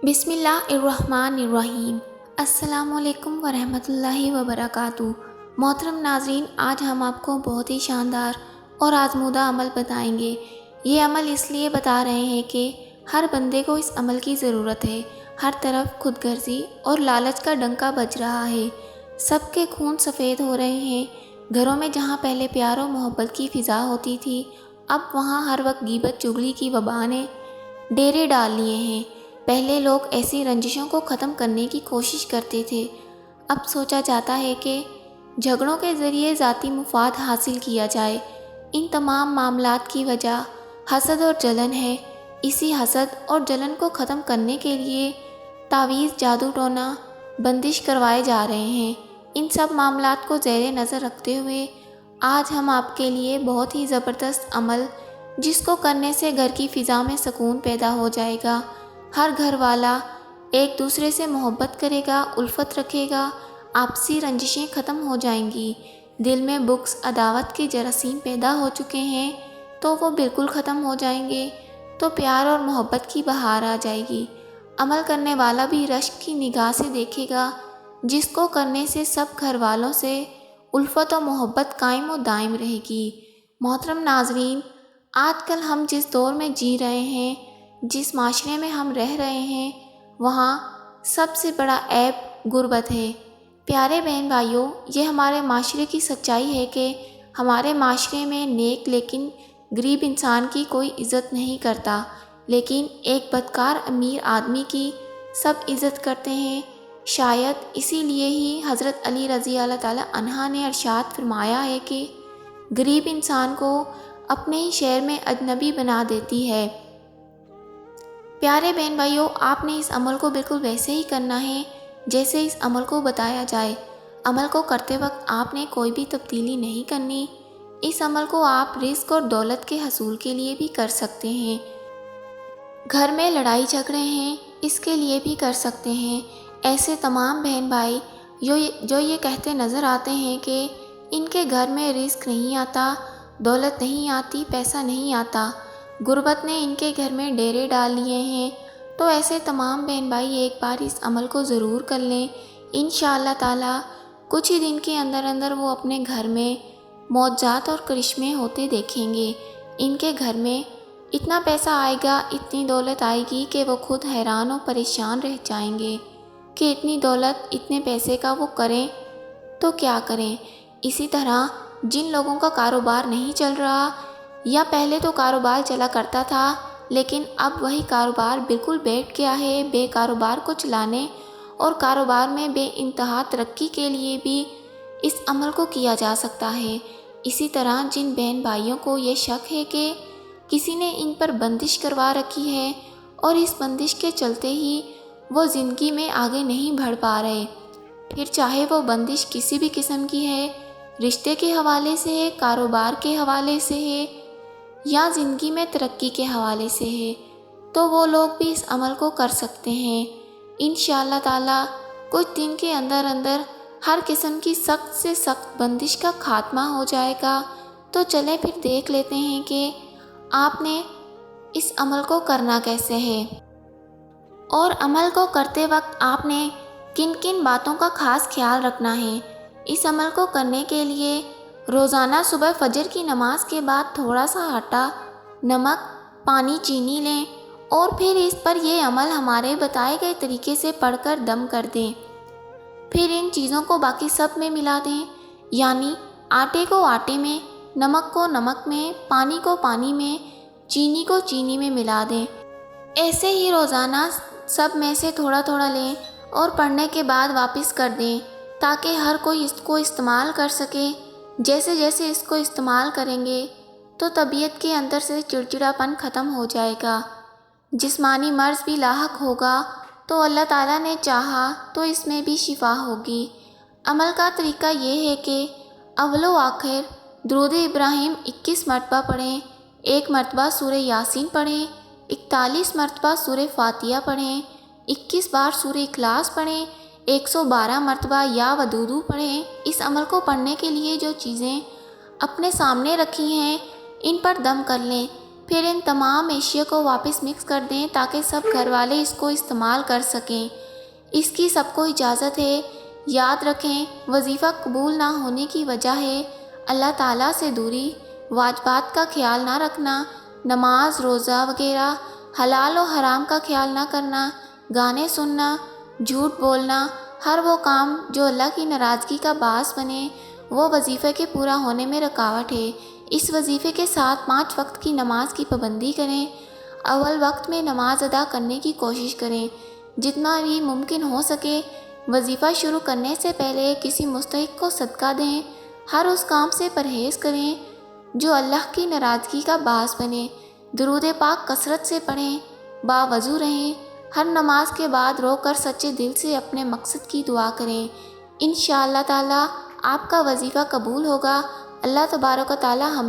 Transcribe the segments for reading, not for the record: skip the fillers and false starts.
بسم اللہ الرحمن الرحیم۔ السلام علیکم ورحمۃ اللہ وبرکاتہ۔ محترم ناظرین، آج ہم آپ کو بہت ہی شاندار اور آزمودہ عمل بتائیں گے۔ یہ عمل اس لیے بتا رہے ہیں کہ ہر بندے کو اس عمل کی ضرورت ہے۔ ہر طرف خود غرضی اور لالچ کا ڈنکا بج رہا ہے۔ سب کے خون سفید ہو رہے ہیں۔ گھروں میں جہاں پہلے پیار و محبت کی فضا ہوتی تھی، اب وہاں ہر وقت غیبت چغلی کی وبا نے ڈیرے ڈال لیے ہیں۔ پہلے لوگ ایسی رنجشوں کو ختم کرنے کی کوشش کرتے تھے، اب سوچا جاتا ہے کہ جھگڑوں کے ذریعے ذاتی مفاد حاصل کیا جائے۔ ان تمام معاملات کی وجہ حسد اور جلن ہے۔ اسی حسد اور جلن کو ختم کرنے کے لیے تعویذ، جادو ٹونا، بندش کروائے جا رہے ہیں۔ ان سب معاملات کو زیر نظر رکھتے ہوئے آج ہم آپ کے لیے بہت ہی زبردست عمل، جس کو کرنے سے گھر کی فضا میں سکون پیدا ہو جائے گا، ہر گھر والا ایک دوسرے سے محبت کرے گا، الفت رکھے گا، آپسی رنجشیں ختم ہو جائیں گی۔ دل میں بغض، عداوت کے جراثیم پیدا ہو چکے ہیں تو وہ بالکل ختم ہو جائیں گے، تو پیار اور محبت کی بہار آ جائے گی۔ عمل کرنے والا بھی رشک کی نگاہ سے دیکھے گا، جس کو کرنے سے سب گھر والوں سے الفت و محبت قائم و دائم رہے گی۔ محترم ناظرین، آج کل ہم جس دور میں جی رہے ہیں، جس معاشرے میں ہم رہ رہے ہیں، وہاں سب سے بڑا عیب غربت ہے۔ پیارے بہن بھائیوں، یہ ہمارے معاشرے کی سچائی ہے کہ ہمارے معاشرے میں نیک لیکن غریب انسان کی کوئی عزت نہیں کرتا، لیکن ایک بدکار امیر آدمی کی سب عزت کرتے ہیں۔ شاید اسی لیے ہی حضرت علی رضی اللہ تعالیٰ عنہ نے ارشاد فرمایا ہے کہ غریب انسان کو اپنے ہی شہر میں اجنبی بنا دیتی ہے۔ پیارے بہن بھائیوں، آپ نے اس عمل کو بالکل ویسے ہی کرنا ہے جیسے اس عمل کو بتایا جائے۔ عمل کو کرتے وقت آپ نے کوئی بھی تبدیلی نہیں کرنی۔ اس عمل کو آپ رزق اور دولت کے حصول کے لیے بھی کر سکتے ہیں۔ گھر میں لڑائی جھگڑے ہیں، اس کے لیے بھی کر سکتے ہیں۔ ایسے تمام بہن بھائی جو یہ کہتے نظر آتے ہیں کہ ان کے گھر میں رزق نہیں آتا، دولت نہیں آتی، پیسہ نہیں آتا، غربت نے ان کے گھر میں ڈیرے ڈال لیے ہیں، تو ایسے تمام بہن بھائی ایک بار اس عمل کو ضرور کر لیں۔ انشاءاللہ تعالی کچھ ہی دن کے اندر اندر وہ اپنے گھر میں معجزات اور کرشمے ہوتے دیکھیں گے۔ ان کے گھر میں اتنا پیسہ آئے گا، اتنی دولت آئے گی کہ وہ خود حیران و پریشان رہ جائیں گے کہ اتنی دولت، اتنے پیسے کا وہ کریں تو کیا کریں۔ اسی طرح جن لوگوں کا کاروبار نہیں چل رہا، یا پہلے تو کاروبار چلا کرتا تھا لیکن اب وہی کاروبار بالکل بیٹھ گیا ہے، بے کاروبار کو چلانے اور کاروبار میں بے انتہا ترقی کے لیے بھی اس عمل کو کیا جا سکتا ہے۔ اسی طرح جن بہن بھائیوں کو یہ شک ہے کہ کسی نے ان پر بندش کروا رکھی ہے اور اس بندش کے چلتے ہی وہ زندگی میں آگے نہیں بڑھ پا رہے، پھر چاہے وہ بندش کسی بھی قسم کی ہے، رشتے کے حوالے سے ہے، کاروبار کے حوالے سے ہے، یا زندگی میں ترقی کے حوالے سے ہے، تو وہ لوگ بھی اس عمل کو کر سکتے ہیں۔ انشاءاللہ تعالی کچھ دن کے اندر اندر ہر قسم کی سخت سے سخت بندش کا خاتمہ ہو جائے گا۔ تو چلیں پھر دیکھ لیتے ہیں کہ آپ نے اس عمل کو کرنا کیسے ہے، اور عمل کو کرتے وقت آپ نے کن کن باتوں کا خاص خیال رکھنا ہے۔ اس عمل کو کرنے کے لیے روزانہ صبح فجر کی نماز کے بعد تھوڑا سا آٹا، نمک، پانی، چینی لیں اور پھر اس پر یہ عمل ہمارے بتائے گئے طریقے سے پڑھ کر دم کر دیں۔ پھر ان چیزوں کو باقی سب میں ملا دیں، یعنی آٹے کو آٹے میں، نمک کو نمک میں، پانی کو پانی میں، چینی کو چینی میں ملا دیں۔ ایسے ہی روزانہ سب میں سے تھوڑا تھوڑا لیں اور پڑھنے کے بعد واپس کر دیں، تاکہ ہر کوئی اس کو استعمال کر سکے۔ جیسے جیسے اس کو استعمال کریں گے تو طبیعت کے اندر سے چڑچڑاپن ختم ہو جائے گا، جسمانی مرض بھی لاحق ہوگا، تو اللہ تعالیٰ نے چاہا تو اس میں بھی شفا ہوگی۔ عمل کا طریقہ یہ ہے کہ اول و آخر درود ابراہیم 21 مرتبہ پڑھیں، 1 مرتبہ سورہ یاسین پڑھیں، 41 مرتبہ سورہ فاتحہ پڑھیں، 21 بار سورہ اخلاص پڑھیں، 112 مرتبہ یا ودودو پڑھیں۔ اس عمل کو پڑھنے کے لیے جو چیزیں اپنے سامنے رکھی ہیں ان پر دم کر لیں، پھر ان تمام اشیاء کو واپس مکس کر دیں تاکہ سب گھر والے اس کو استعمال کر سکیں۔ اس کی سب کو اجازت ہے۔ یاد رکھیں، وظیفہ قبول نہ ہونے کی وجہ ہے اللہ تعالیٰ سے دوری، واجبات کا خیال نہ رکھنا، نماز، روزہ وغیرہ، حلال و حرام کا خیال نہ کرنا، گانے سننا، جھوٹ بولنا، ہر وہ کام جو اللہ کی ناراضگی کا باعث بنے وہ وظیفے کے پورا ہونے میں رکاوٹ ہے۔ اس وظیفے کے ساتھ 5 وقت کی نماز کی پابندی کریں۔ اول وقت میں نماز ادا کرنے کی کوشش کریں۔ جتنا بھی ممکن ہو سکے وظیفہ شروع کرنے سے پہلے کسی مستحق کو صدقہ دیں۔ ہر اس کام سے پرہیز کریں جو اللہ کی ناراضگی کا باعث بنے۔ درود پاک کثرت سے پڑھیں۔ باوضو رہیں۔ ہر نماز کے بعد رو کر سچے دل سے اپنے مقصد کی دعا کریں۔ انشاءاللہ تعالیٰ آپ کا وظیفہ قبول ہوگا۔ اللہ تبارک و تعالیٰ ہم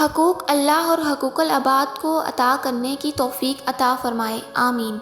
حقوق اللہ اور حقوق العباد کو عطا کرنے کی توفیق عطا فرمائے، آمین۔